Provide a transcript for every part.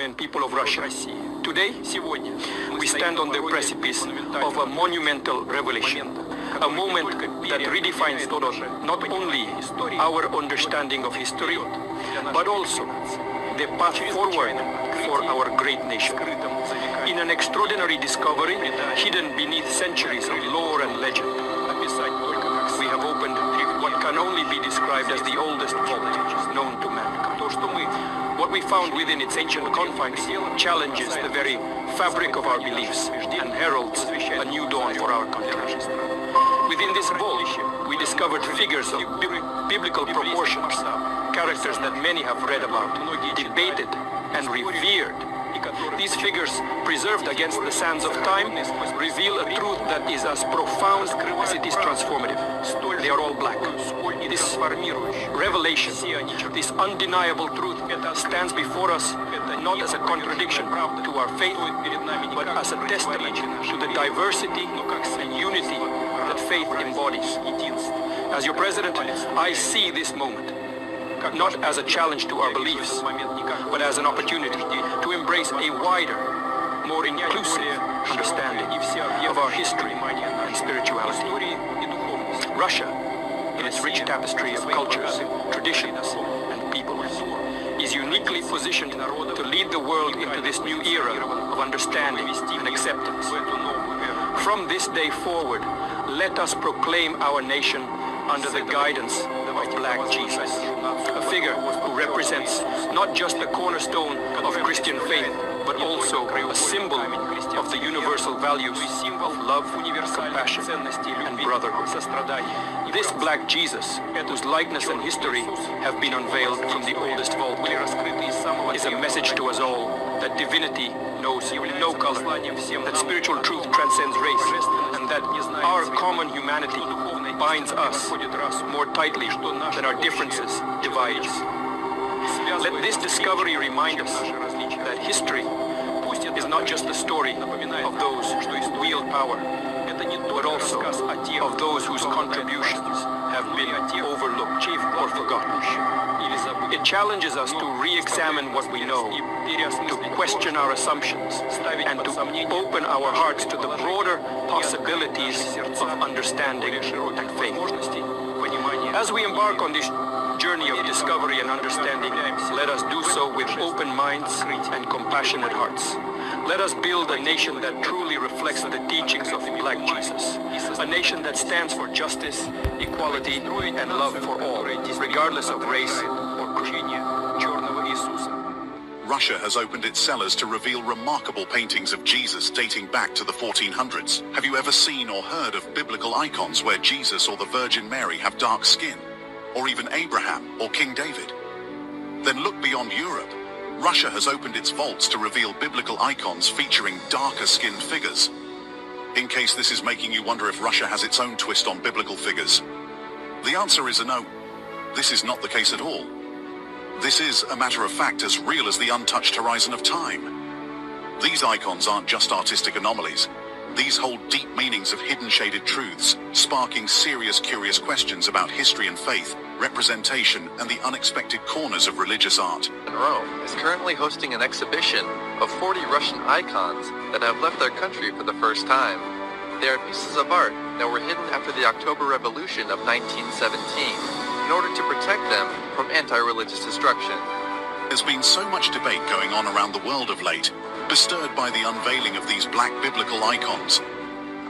countrymen, people of Russia. Today, we stand on the precipice of a monumental revelation, a moment that redefines not only our understanding of history, but also the path forward for our great nation. In an extraordinary discovery hidden beneath centuries of lore and legend, we have opened what can only be described as the oldest vault known to mankind. What we found within its ancient confines challenges the very fabric of our beliefs and heralds a new dawn for our country. Within this vault, we discovered figures of biblical proportions, characters that many have read about, debated, and revered. These figures, preserved against the sands of time, reveal a truth that is as profound as it is transformative. They are all black. This revelation, this undeniable truth, stands before us not as a contradiction to our faith, but as a testament to the diversity and unity that faith embodies. As your president, I see this moment not as a challenge to our beliefs, but as an opportunity to embrace a wider, more inclusive understanding of our history and spirituality. Russia, in its rich tapestry of cultures, traditions, and peoples, is uniquely positioned to lead the world into this new era of understanding and acceptance. From this day forward, let us proclaim our nation under the guidance of Black Jesus, a figure who represents not just the cornerstone of Christian faith, but also a symbol of the universal values of love, compassion, and brotherhood. This Black Jesus, whose likeness and history have been unveiled from the oldest vault, is a message to us all that divinity knows no color, that spiritual truth transcends race, and that our common humanity binds us more tightly than our differences divide us. Let this discovery remind us that history is not just the story of those who wield power, but also of those whose contributions have been overlooked or forgotten. It challenges us to re-examine what we know, to question our assumptions, and to open our hearts to the broader possibilities of understanding and faith. As we embark on this journey of discovery and understanding, let us do so with open minds and compassionate hearts. Let us build a nation that truly reflects the teachings of Black Jesus, a nation that stands for justice, equality, and love for all, regardless of race or creed. Russia has opened its cellars to reveal remarkable paintings of Jesus dating back to the 1400s. Have you ever seen or heard of biblical icons where Jesus or the Virgin Mary have dark skin, or even Abraham or King David? Then look beyond Europe. Russia has opened its vaults to reveal biblical icons featuring darker skinned figures. In case this is making you wonder if Russia has its own twist on biblical figures, the answer is a no. This is not the case at all. This is, a matter of fact, as real as the untouched horizon of time. These icons aren't just artistic anomalies. These hold deep meanings of hidden shaded truths, sparking serious, curious questions about history and faith, representation, and the unexpected corners of religious art. Rome is currently hosting an exhibition of 40 Russian icons that have left their country for the first time. They are pieces of art that were hidden after the October Revolution of 1917. In order to protect them from anti-religious destruction. There's been so much debate going on around the world of late, bestirred by the unveiling of these black biblical icons.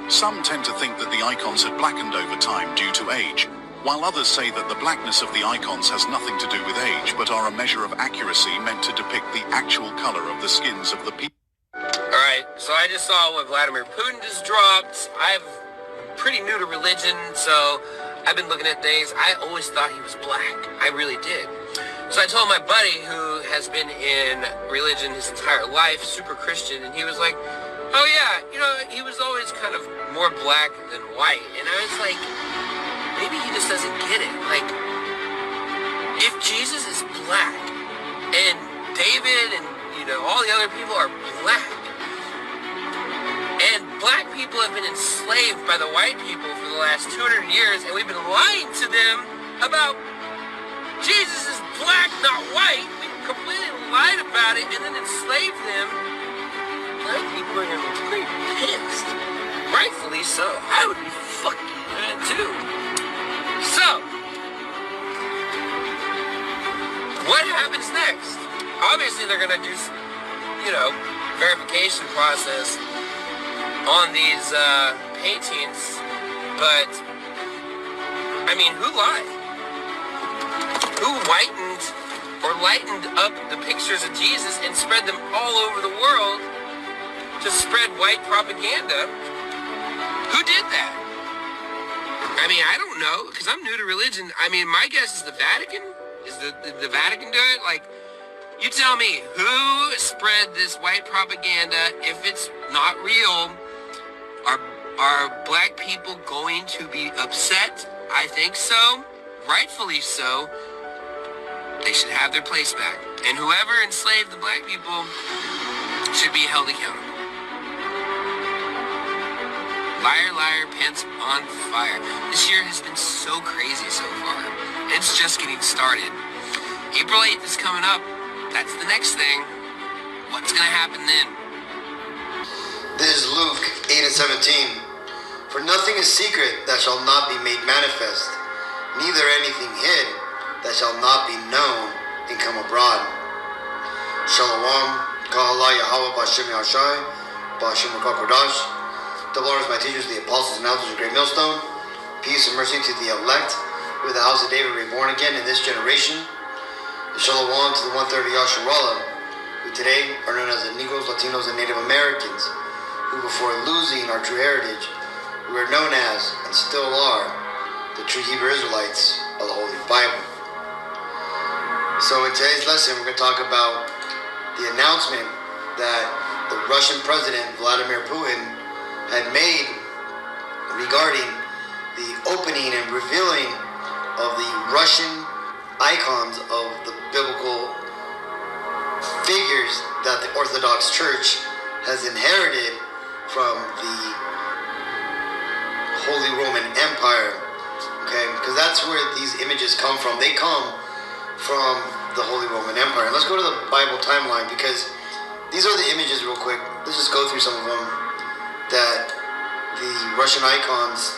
Some tend to think that the icons had blackened over time due to age, while others say that the blackness of the icons has nothing to do with age, but are a measure of accuracy meant to depict the actual color of the skins of the people. Alright, so I just saw what Vladimir Putin just dropped. I'm pretty new to religion, so I've been looking at things. I always thought he was black. I really did. So I told my buddy who has been in religion his entire life, super Christian, and he was like, oh yeah, you know, he was always kind of more black than white. And I was like, maybe he just doesn't get it. Like, if Jesus is black, and David and, you know, all the other people are black, and black people have been enslaved by the white people for the last 200 years, and we've been lying to them about Jesus is black, not white. completely lied about it and then enslaved them, black people are gonna be pretty pissed. Rightfully so. I would be fucking mad too. So, what happens next? Obviously they're gonna do, verification process on these paintings, but I mean, who lied? Who whitened or lightened up the pictures of Jesus and spread them all over the world to spread white propaganda? Who did that? I mean, I don't know, because I'm new to religion. I mean, my guess is the Vatican. Is the Vatican do it? Like, you tell me, who spread this white propaganda? If it's not real, are black people going to be upset? I think so. Rightfully so. They should have their place back. And whoever enslaved the black people should be held accountable. Liar, liar, pants on fire. This year has been so crazy so far. It's just getting started. April 8th is coming up. That's the next thing. What's going to happen then? This is Luke 8 and 17. For nothing is secret that shall not be made manifest, neither anything hid that shall not be known and come abroad. Shalom, Kahala Yahweh B'Shem YASHAYA, B'Shem Kodash. Double honors my teachers, the apostles and elders of Great Millstone. Peace and mercy to the elect, who are the house of David reborn again in this generation. Shalom to the 130 Yasharallah, who today are known as the Negroes, Latinos, and Native Americans, who before losing our true heritage, we are known as, and still are, the true Hebrew Israelites of the Holy Bible. So in today's lesson, we're going to talk about the announcement that the Russian President, Vladimir Putin, had made regarding the opening and revealing of the Russian icons of the biblical figures that the Orthodox Church has inherited from the Holy Roman Empire, okay? Because that's where these images come from. They come from the Holy Roman Empire. And let's go to the Bible timeline, because these are the images real quick. Let's just go through some of them that the Russian icons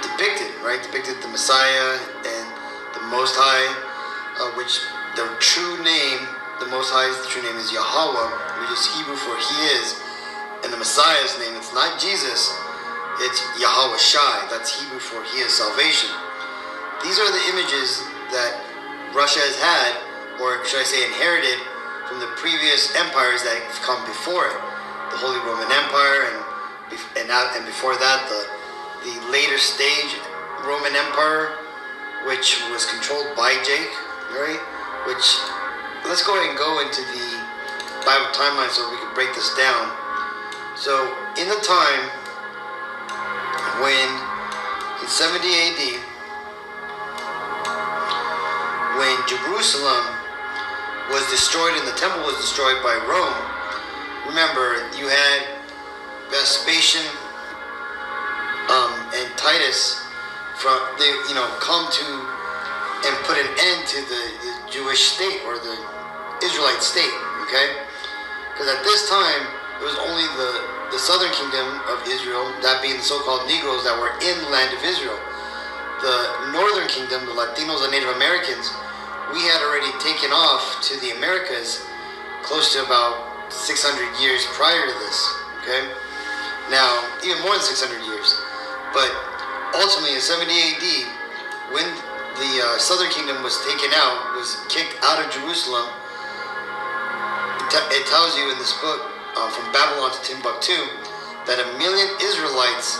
depicted, right? Depicted the Messiah and the Most High, which the true name, the Most High's true name is Yahweh, which is Hebrew for He is, and the Messiah's name, it's not Jesus, it's Yahweh Shai. That's Hebrew for He is salvation. These are the images that Russia has had, or should I say inherited, from the previous empires that have come before it. The Holy Roman Empire, and before that, the later stage Roman Empire, which was controlled by Jake, right? Which, let's go ahead and go into the Bible timeline so we can break this down. So, in the time when, in 70 AD, when Jerusalem was destroyed and the temple was destroyed by Rome, remember, you had Vespasian and Titus come to and put an end to the Jewish state, or the Israelite state, okay? Because at this time, it was only the southern kingdom of Israel, that being the so-called Negroes that were in the land of Israel. The northern kingdom, the Latinos and Native Americans, we had already taken off to the Americas close to about 600 years prior to this, okay? Now, even more than 600 years. But ultimately, in 70 AD, when the southern kingdom was taken out, was kicked out of Jerusalem, it tells you in this book, From Babylon to Timbuktu, that 1 million Israelites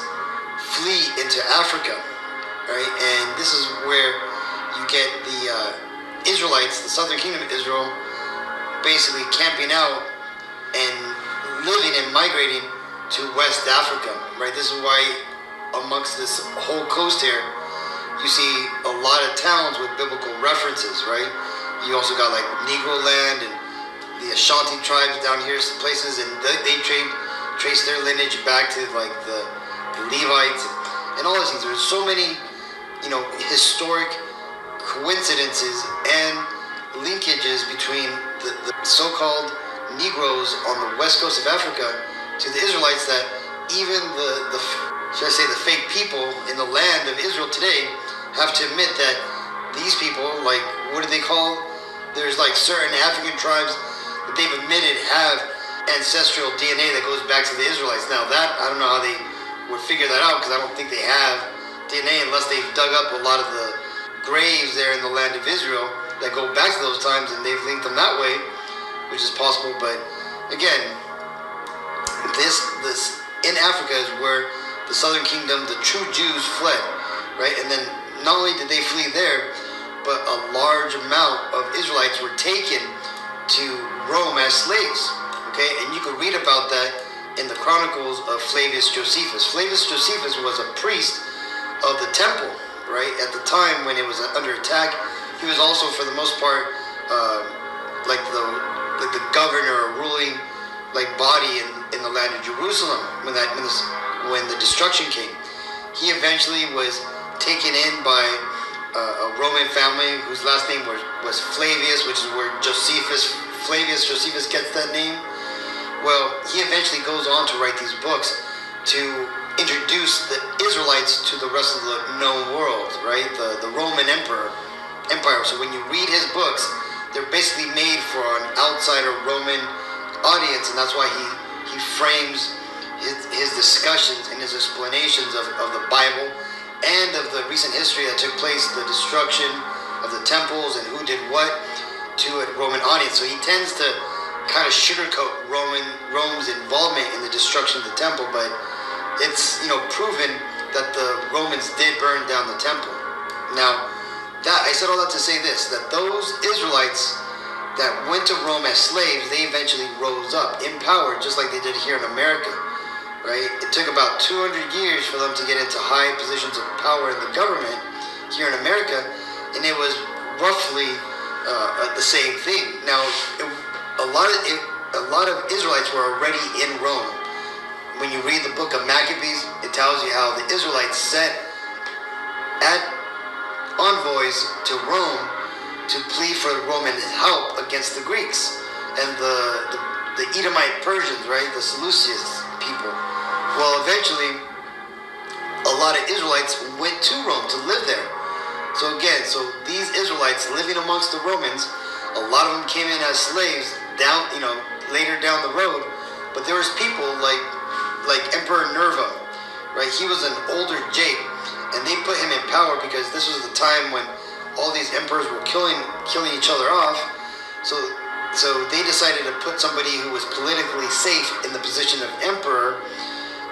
flee into Africa, right? And this is where you get the Israelites, the southern kingdom of Israel, basically camping out and living and migrating to West Africa, right? This is why amongst this whole coast here, you see a lot of towns with biblical references, right? You also got like Negro land and the Ashanti tribes down here, some places, and they trace their lineage back to like the Levites and all these things. There's so many, historic coincidences and linkages between the so-called Negroes on the west coast of Africa to the Israelites, that even the should I say the fake people in the land of Israel today have to admit that these people, like, what do they call? There's like certain African tribes that they've admitted have ancestral DNA that goes back to the Israelites. Now that, I don't know how they would figure that out, because I don't think they have DNA unless they've dug up a lot of the graves there in the land of Israel that go back to those times, and they've linked them that way, which is possible. But again, this in Africa is where the southern kingdom, the true Jews, fled, right? And then not only did they flee there, but a large amount of Israelites were taken to Rome as slaves, okay? And you can read about that in the Chronicles of Flavius Josephus. Flavius Josephus was a priest of the temple, right? At the time when it was under attack, he was also, for the most part, like the governor or ruling like body in the land of Jerusalem when the destruction came. He eventually was taken in by a Roman family whose last name was Flavius, which is where Flavius Josephus gets that name. Well, he eventually goes on to write these books to introduce the Israelites to the rest of the known world, right? The Roman Empire. So when you read his books, they're basically made for an outsider Roman audience, and that's why he frames his discussions and his explanations of the Bible and of the recent history that took place, the destruction of the temples and who did what, to a Roman audience. So he tends to kind of sugarcoat Rome's involvement in the destruction of the temple, but it's, proven that the Romans did burn down the temple. Now, I said all that to say this, that those Israelites that went to Rome as slaves, they eventually rose up in power, just like they did here in America, right? It took about 200 years for them to get into high positions of power in the government here in America, and it was roughly the same thing. Now, a lot of Israelites were already in Rome. When you read the book of Maccabees, it tells you how the Israelites sent envoys to Rome to plead for Roman help against the Greeks and the Edomite Persians, right? The Seleucid people. Well, eventually, a lot of Israelites went to Rome to live there. So again, these Israelites living amongst the Romans, a lot of them came in as slaves later down the road. But there was people like Emperor Nerva, right? He was an older Jake, and they put him in power because this was the time when all these emperors were killing each other off. So they decided to put somebody who was politically safe in the position of emperor.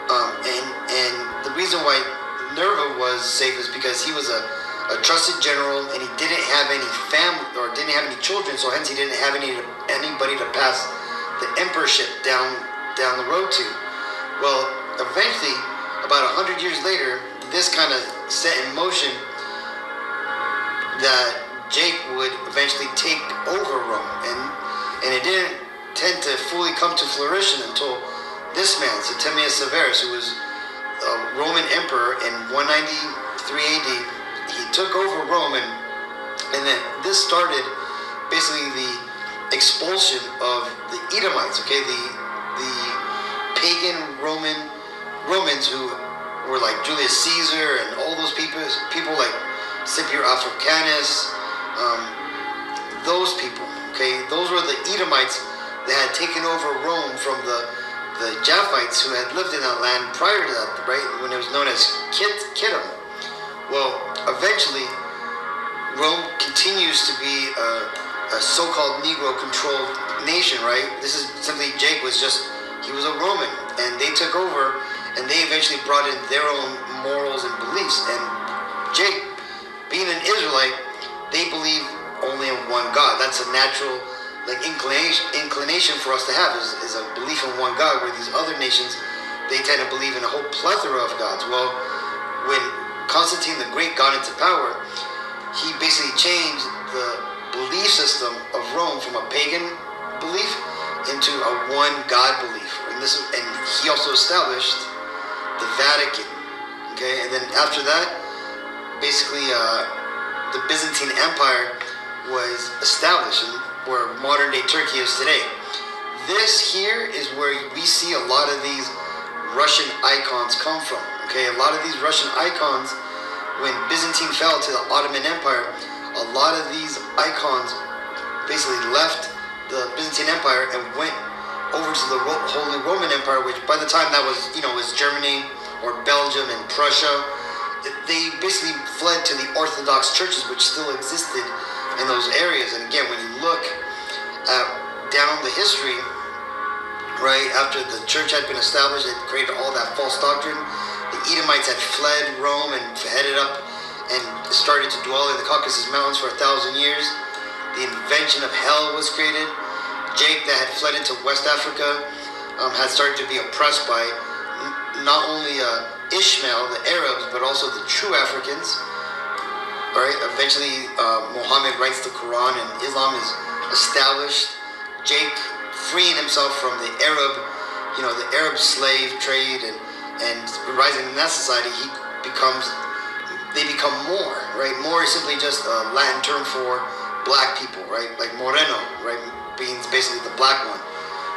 And the reason why Nerva was safe is because he was a trusted general, and he didn't have any family or didn't have any children, so hence he didn't have anybody to pass the emperorship down the road to. Well, eventually, about 100 years later, this kind of set in motion that Jake would eventually take over Rome, and it didn't tend to fully come to fruition until this man, Septimius Severus, who was a Roman emperor in 193 AD. He took over Rome, and then this started basically the expulsion of the Edomites, okay, the pagan Romans who were like Julius Caesar and all those people like Scipio Africanus, those people, okay, those were the Edomites that had taken over Rome from the Japhites who had lived in that land prior to that, right, when it was known as Kittim. Well, eventually, Rome continues to be a so-called Negro-controlled nation, right? This is simply Jake he was a Roman, and they took over, and they eventually brought in their own morals and beliefs. And Jake, being an Israelite, they believe only in one God. That's a natural inclination for us to have is a belief in one God, where these other nations, they tend to believe in a whole plethora of gods. Well, when Constantine the Great got into power, he basically changed the belief system of Rome from a pagan belief into a one God belief, and he also established the Vatican. Okay, and then after that, basically the Byzantine Empire was established, and where modern day Turkey is today. This here is where we see a lot of these Russian icons come from. Okay, a lot of these Russian icons, when Byzantine fell to the Ottoman Empire, a lot of these icons basically left the Byzantine Empire and went over to the Holy Roman Empire, which by the time that was, was Germany or Belgium and Prussia. They basically fled to the Orthodox churches, which still existed in those areas. And again, when you look down the history, right after the church had been established, it created all that false doctrine. The Edomites had fled Rome and headed up and started to dwell in the Caucasus Mountains for 1,000 years. The invention of hell was created. Jake, that had fled into West Africa, had started to be oppressed by not only Ishmael, the Arabs, but also the true Africans. Right? Eventually, Muhammad writes the Quran, and Islam is established. Jake, freeing himself from the Arab slave trade and rising in that society, they become Moor, right? Moor is simply just a Latin term for black people, right? Like Moreno, right? Being basically the black one,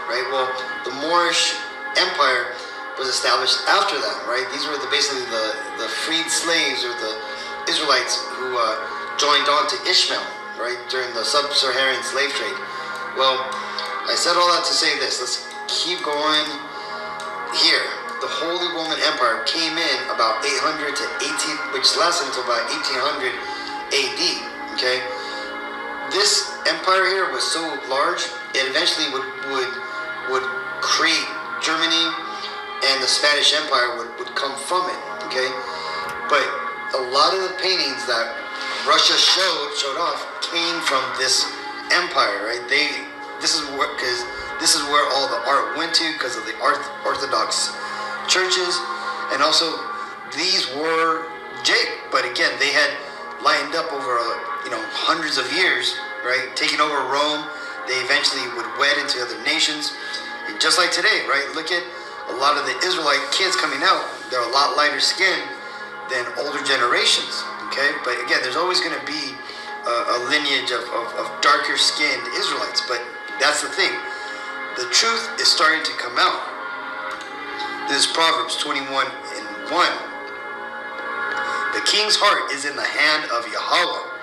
right? Well, the Moorish Empire was established after that, right? These were basically the freed slaves, or the Israelites who joined on to Ishmael, right? During the sub-Saharan slave trade. Well, I said all that to say this. Let's keep going here. The Holy Roman Empire came in about 800 to 18, which lasted until about 1800 AD. Okay, this empire here was so large, it eventually would create Germany, and the Spanish Empire would come from it. Okay, but a lot of the paintings that Russia showed off came from this empire, right? This is where all the art went to, because of the Orthodox churches, and also these were Jake, but again, they had lined up over hundreds of years, right? Taking over Rome, they eventually would wed into other nations, and just like today, right? Look at a lot of the Israelite kids coming out; they're a lot lighter skinned than older generations. Okay, but again, there's always going to be a lineage of darker skinned Israelites, but that's the thing. The truth is starting to come out. This is Proverbs 21:1. The king's heart is in the hand of Yahweh,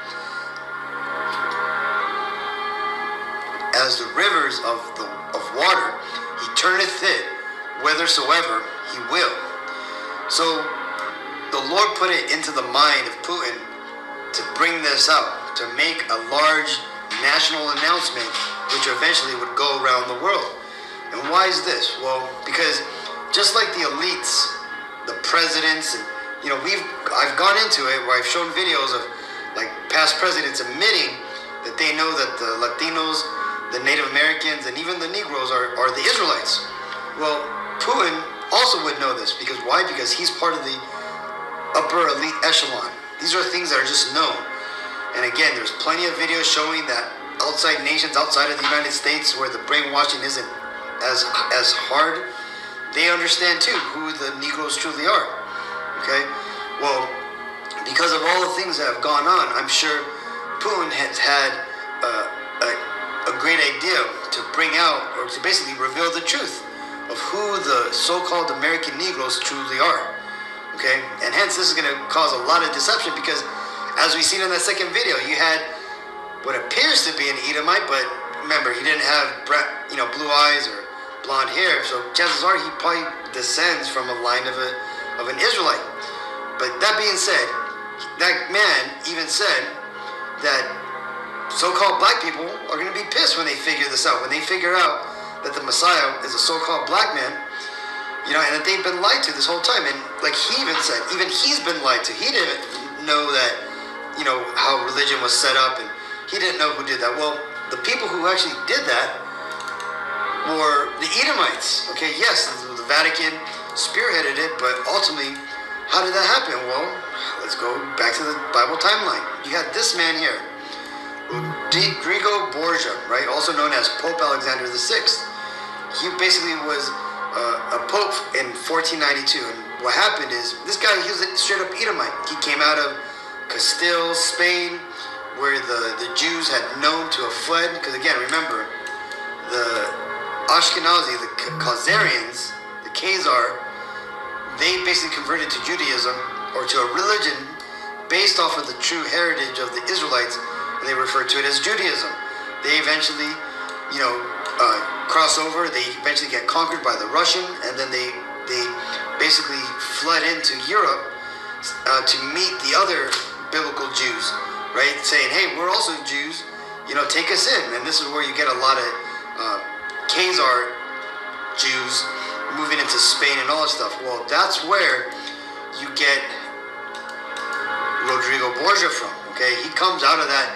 as the rivers of water. He turneth it whithersoever he will. So the Lord put it into the mind of Putin to bring this out, to make a large national announcement, which eventually would go around the world. And why is this? Well, because just like the elites, the presidents, and I've gone into it where I've shown videos of like past presidents admitting that they know that the Latinos, the Native Americans, and even the Negroes are the Israelites. Well, Putin also would know this, because why? Because he's part of the upper elite echelon. These are things that are just known. And again, there's plenty of videos showing that outside nations, outside of the United States, where the brainwashing isn't as hard, they understand too who the Negroes truly are. Okay? Well, because of all the things that have gone on, I'm sure Putin has had a great idea to bring out, or to basically reveal the truth of who the so-called American Negroes truly are. Okay? And hence this is going to cause a lot of deception, because as we seen in that second video, you had what appears to be an Edomite, but remember, he didn't have blue eyes or blonde hair, so chances are he probably descends from a line of an Israelite. But that being said, that man even said that so-called black people are going to be pissed when they figure this out, when they figure out that the Messiah is a so-called black man, and that they've been lied to this whole time. And like he even said, even he's been lied to. He didn't know that, how religion was set up, and he didn't know who did that. Well, the people who actually did that were the Edomites. Okay, yes, the Vatican spearheaded it, but ultimately, how did that happen? Well, let's go back to the Bible timeline. You got this man here, Rodrigo Borgia, right, also known as Pope Alexander VI. He basically was a pope in 1492, and what happened is, this guy, he was a straight up Edomite. He came out of Castile, Spain, where the Jews had known to have fled. Because again, remember, the Ashkenazi, the Khazarians, the Khazar, they basically converted to Judaism, or to a religion based off of the true heritage of the Israelites, and they refer to it as Judaism. They eventually, cross over. They eventually get conquered by the Russian, and then they basically fled into Europe to meet the other biblical Jews, right? Saying, hey, we're also Jews, take us in. And this is where you get a lot of Khazar Jews moving into Spain and all that stuff. Well, that's where you get Rodrigo Borgia from, okay? He comes out of that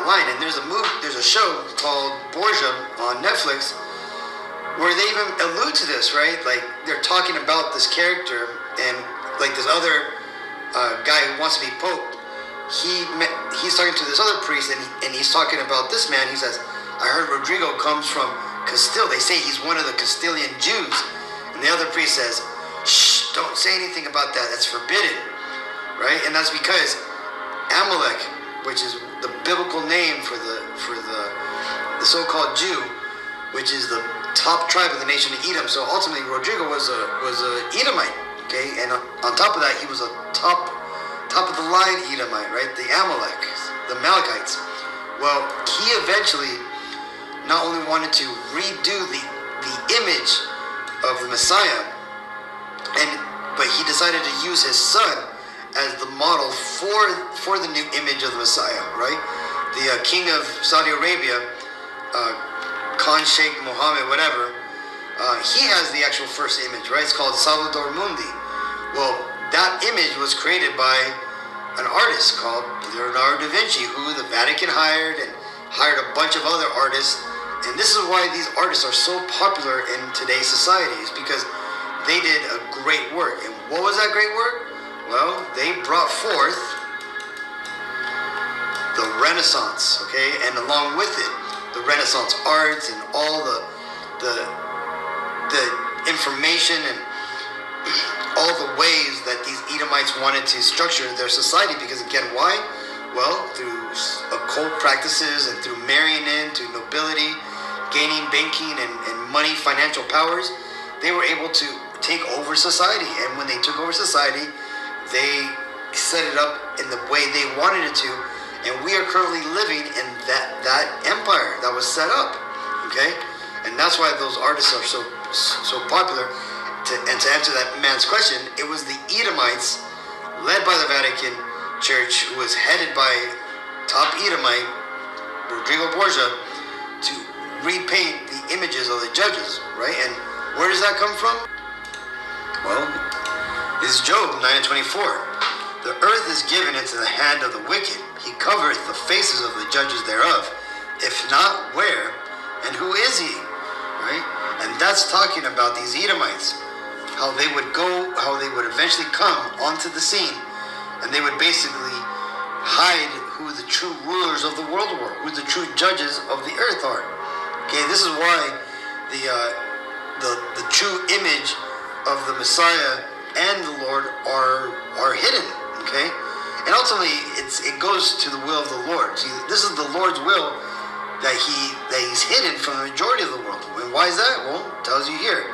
line, and there's a show called Borgia on Netflix where they even allude to this, right? Like, they're talking about this character, and like this other guy who wants to be Pope, he's talking to this other priest, and he's talking about this man. He says, I heard Rodrigo comes from Castile. They say he's one of the Castilian Jews. And the other priest says, shh, don't say anything about that. That's forbidden, right? And that's because Amalek, which is the biblical name for the so-called Jew, which is the top tribe of the nation of Edom. So ultimately, Rodrigo was a Edomite, okay? And on top of that, he was a top of the line Edomite, right? The Amalekites. Well, he eventually not only wanted to redo the image of the Messiah, but he decided to use his son as the model for the new image of the Messiah, right? The king of Saudi Arabia, Khan Sheikh Mohammed, whatever, he has the actual first image, right? It's called Salvador Mundi. Well, that image was created by an artist called Leonardo da Vinci, who the Vatican hired a bunch of other artists. And this is why these artists are so popular in today's society, is because they did a great work. And what was that great work? Well, they brought forth the Renaissance, okay? And along with it, the Renaissance arts and all the information and all the ways that these Edomites wanted to structure their society. Because again, why? Well, through occult practices and through marrying into nobility, gaining banking and money, financial powers, they were able to take over society. And when they took over society, they set it up in the way they wanted it to. And we are currently living in that empire that was set up, okay? And that's why those artists are so popular. To answer that man's question, it was the Edomites, led by the Vatican Church, who was headed by top Edomite Rodrigo Borgia, to repaint the images of the judges, right? And where does that come from? Well, this is Job 9:24. The earth is given into the hand of the wicked. He covereth the faces of the judges thereof. If not, where? And who is he? Right? And that's talking about these Edomites. How they would eventually come onto the scene, and they would basically hide who the true rulers of the world were, who the true judges of the earth are. Okay, this is why the true image of the Messiah and the Lord are hidden. Okay, and ultimately it goes to the will of the Lord. See, this is the Lord's will, that he's hidden from the majority of the world. And why is that? Well, it tells you here.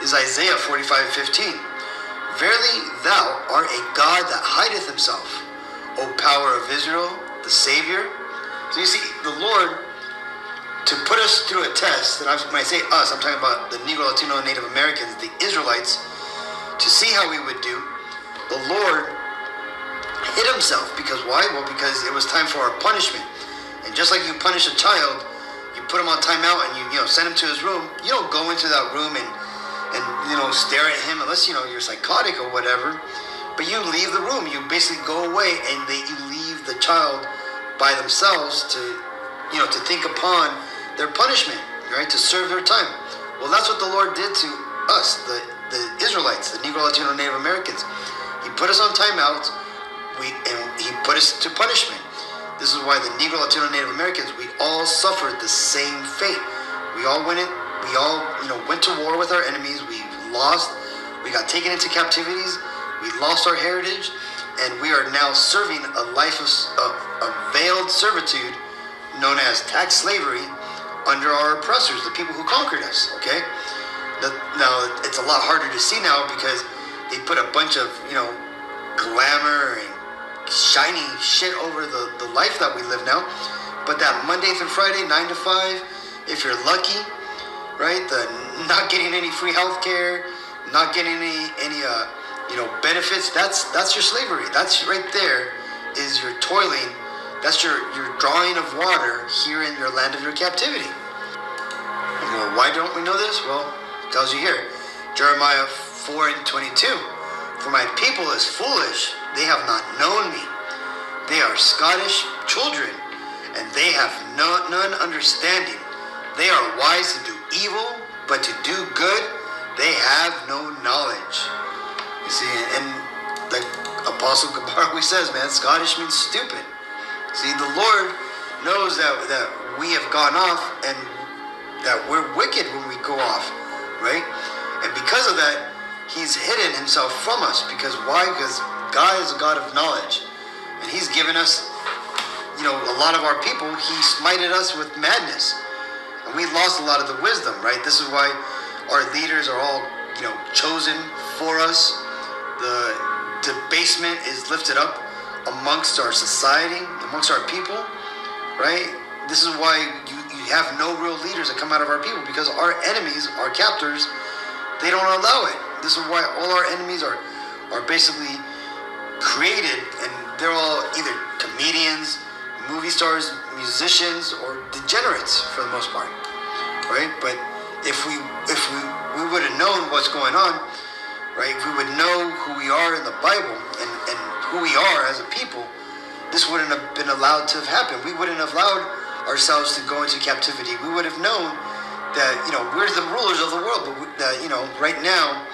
This is Isaiah 45:15. Verily thou art a God that hideth himself, O power of Israel, the Savior. So you see, the Lord, to put us through a test, and when I say us, I'm talking about the Negro, Latino, and Native Americans, the Israelites, to see how we would do, the Lord hid himself. Because why? Well, because it was time for our punishment. And just like you punish a child, you put him on timeout and you send him to his room. You don't go into that room and stare at him unless you're psychotic or whatever. But you leave the room. You basically go away, and you leave the child by themselves to think upon their punishment, right? To serve their time. Well, that's what the Lord did to us, the Israelites, the Negro, Latino, Native Americans. He put us on timeouts. And he put us to punishment. This is why the Negro, Latino, Native Americans, we all suffered the same fate. We all went to war with our enemies. We lost. We got taken into captivities. We lost our heritage, and we are now serving a life of veiled servitude known as tax slavery under our oppressors, the people who conquered us, okay? Now, it's a lot harder to see now because they put a bunch of, glamour and shiny shit over the life that we live now. But that Monday through Friday, 9 to 5, if you're lucky, right, the not getting any free health care, not getting any benefits, that's your slavery. That's right there is your toiling. That's your drawing of water here in your land of your captivity. Why don't we know this? Well, it tells you here, Jeremiah 4:22. For my people is foolish, they have not known me. They are Scottish children, and they have none understanding. They are wise to do evil, but to do good, they have no knowledge. You see, and like Apostle Gabar says, man, Scottish means stupid. See, the Lord knows that we have gone off and that we're wicked when we go off, right? And because of that, He's hidden Himself from us. Because why? Because God is a God of knowledge. And He's given us, a lot of our people, He smited us with madness. And we lost a lot of the wisdom, right? This is why our leaders are all, chosen for us. The debasement is lifted up amongst our society, amongst our people, right? This is why you have no real leaders that come out of our people, because our enemies, our captors, they don't allow it. This is why all our enemies are basically created, and they're all either comedians, movie stars, musicians, or degenerates for the most part, right? But if we would have known what's going on, right? If we would know who we are in the Bible and who we are as a people, this wouldn't have been allowed to have happened. We wouldn't have allowed ourselves to go into captivity. We would have known that, we're the rulers of the world, but that, right now,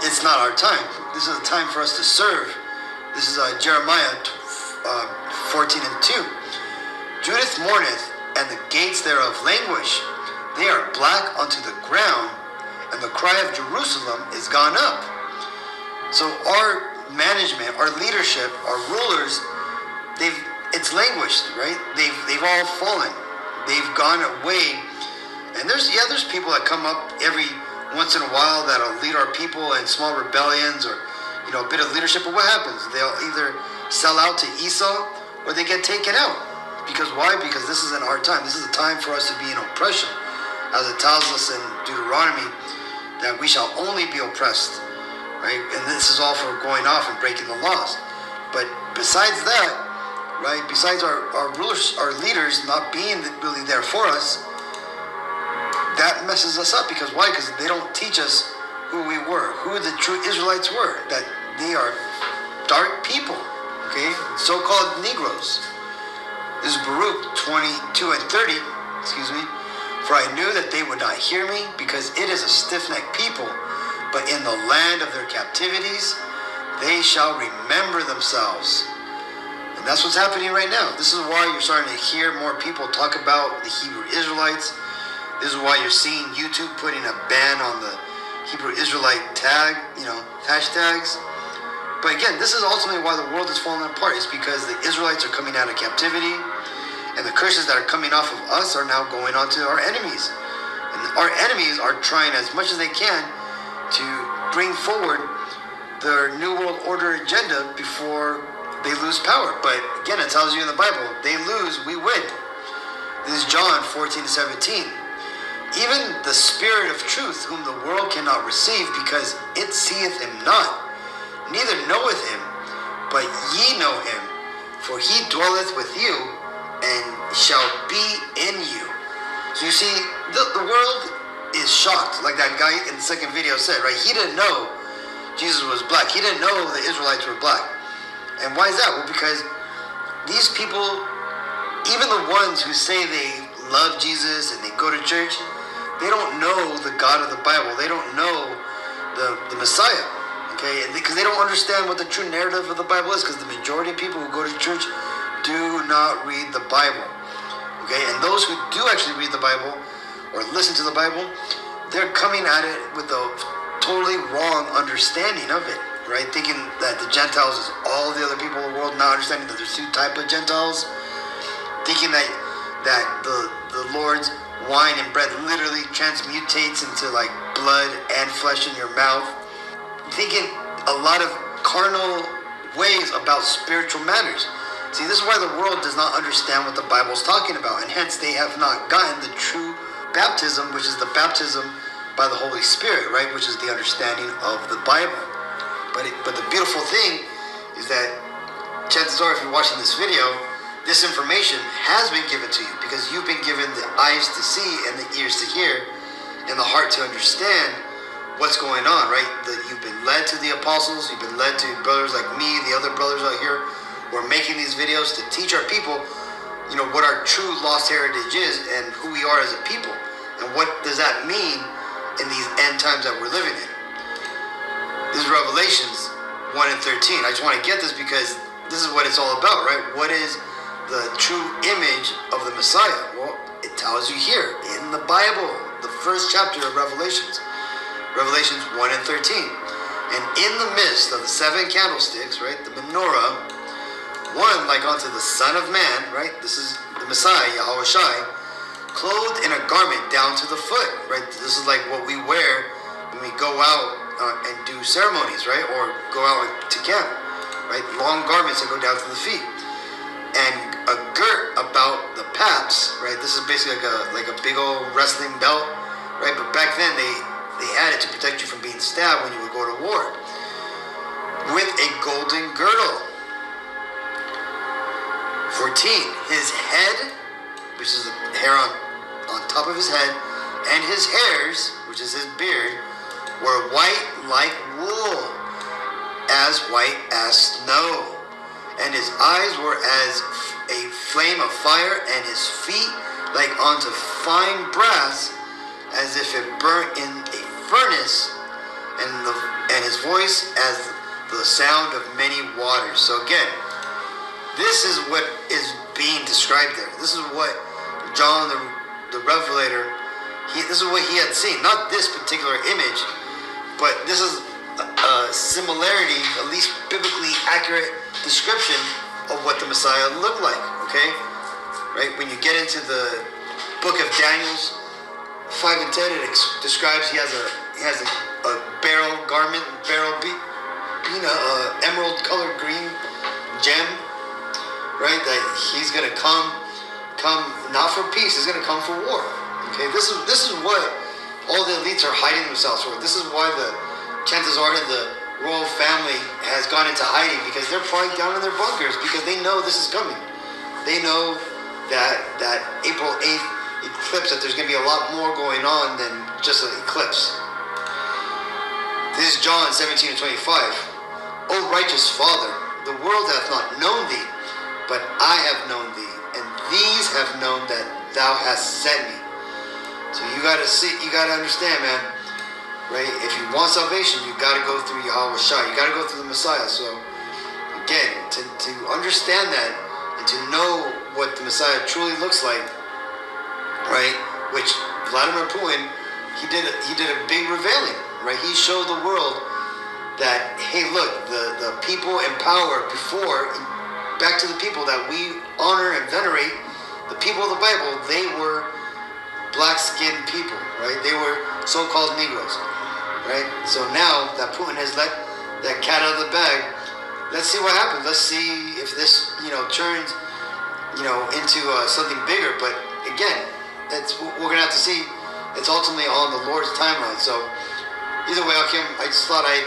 it's not our time. This is a time for us to serve. This is Jeremiah 14:2. Judith mourneth, and the gates thereof languish. They are black unto the ground, and the cry of Jerusalem is gone up. So our management, our leadership, our rulers, it's languished, right? They've all fallen. They've gone away. And there's people that come up every once in a while that'll lead our people in small rebellions or a bit of leadership. But what happens? They'll either sell out to Esau or they get taken out. Because why? Because this isn't our time. This is a time for us to be in oppression. As it tells us in Deuteronomy that we shall only be oppressed, right? And this is all for going off and breaking the laws. But besides that, right, besides our rulers, our leaders not being really there for us, that messes us up. Because why? Because they don't teach us who we were, who the true Israelites were, that they are dark people, okay? So-called Negroes. This is Baruch 22:30, For I knew that they would not hear me, because it is a stiff-necked people, but in the land of their captivities, they shall remember themselves. And that's what's happening right now. This is why you're starting to hear more people talk about the Hebrew Israelites. This is why you're seeing YouTube putting a ban on the Hebrew Israelite tag, hashtags. But again, this is ultimately why the world is falling apart. It's because the Israelites are coming out of captivity, and the curses that are coming off of us are now going on to our enemies. And our enemies are trying as much as they can to bring forward their New World Order agenda before they lose power. But again, it tells you in the Bible, they lose, we win. This is John 14:17. Even the Spirit of truth, whom the world cannot receive, because it seeth him not, neither knoweth him, but ye know him, for he dwelleth with you, and shall be in you. So you see, the world is shocked, like that guy in the second video said, right? He didn't know Jesus was black. He didn't know the Israelites were black. And why is that? Well, because these people, even the ones who say they love Jesus and they go to church, they don't know the God of the Bible. They don't know the Messiah, okay? Because they don't understand what the true narrative of the Bible is, because the majority of people who go to church do not read the Bible, okay? And those who do actually read the Bible or listen to the Bible, they're coming at it with a totally wrong understanding of it. right? Thinking that the Gentiles is all the other people in the world, not understanding that there's two types of Gentiles. Thinking that the Lord's wine and bread literally transmutates into like blood and flesh in your mouth. Thinking a lot of carnal ways about spiritual matters. See, this is why the world does not understand what the Bible is talking about, and hence they have not gotten the true baptism, which is the baptism by the Holy Spirit, right? Which is the understanding of the Bible. But the beautiful thing is that chances are, if you're watching this video, this information has been given to you because you've been given the eyes to see and the ears to hear and the heart to understand what's going on, right? That you've been led to the apostles, you've been led to brothers like me, the other brothers out here. We're making these videos to teach our people, you know, what our true lost heritage is and who we are as a people. And what does that mean in these end times that we're living in? This is Revelations 1 and 13. I just want to get this because this is what it's all about, right? What is the true image of the Messiah? Well, it tells you here in the Bible, the first chapter of Revelations 1 and 13. And in the midst of the seven candlesticks, right, the menorah, one like unto the Son of Man, right? This is the Messiah, YASHAYA, clothed in a garment down to the foot, right? This is like what we wear when we go out and do ceremonies, right? Or go out to camp, right? Long garments that go down to the feet. And a girt about the paps, right? This is basically like a big old wrestling belt, right? But back then they had it to protect you from being stabbed when you would go to war. With a golden girdle. 14, his head, which is the hair on top of his head, and his hairs, which is his beard, were white like wool, as white as snow. And his eyes were as a flame of fire, and his feet like unto fine brass, as if it burnt in a furnace, and his voice as the sound of many waters. So again, this is what is being described there. This is what John the Revelator, this is what he had seen. Not this particular image, but this is a similarity, at least biblically accurate description of what the Messiah looked like, okay? Right? When you get into the book of Daniel 5 and 10, it describes he has a beryl garment, emerald colored green gem, right? That he's gonna come not for peace, he's gonna come for war. Okay, this is what all the elites are hiding themselves for. This is why the chances are that the royal family has gone into hiding, because they're probably down in their bunkers because they know this is coming. They know that April 8th eclipse, that there's gonna be a lot more going on than just an eclipse. This is John 17 and 25. O righteous Father, the world hath not known thee, but I have known thee, and these have known that thou hast sent me. So you gotta understand, man, right? If you want salvation, you gotta go through YASHAYA. You gotta go through the Messiah. So again, to understand that and to know what the Messiah truly looks like, right? Which Vladimir Putin, he did a big revealing, right? He showed the world that, hey, look, the people in power before, back to the people that we honor and venerate, the people of the Bible, they were black-skinned people, right? They were so-called Negroes, right? So now that Putin has let that cat out of the bag, let's see what happens. Let's see if this, turns, into something bigger. But again, we're gonna have to see. It's ultimately on the Lord's timeline. So either way, Akim, I just thought I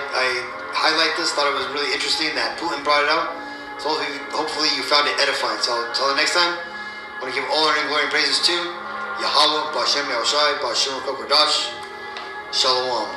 highlight this. Thought it was really interesting that Putin brought it out. So hopefully you found it edifying. So until the next time, I want to give all honor and glory and praises to Yahweh, B'Hashem Yahushai, B'Hashem Kokodash. Shalom.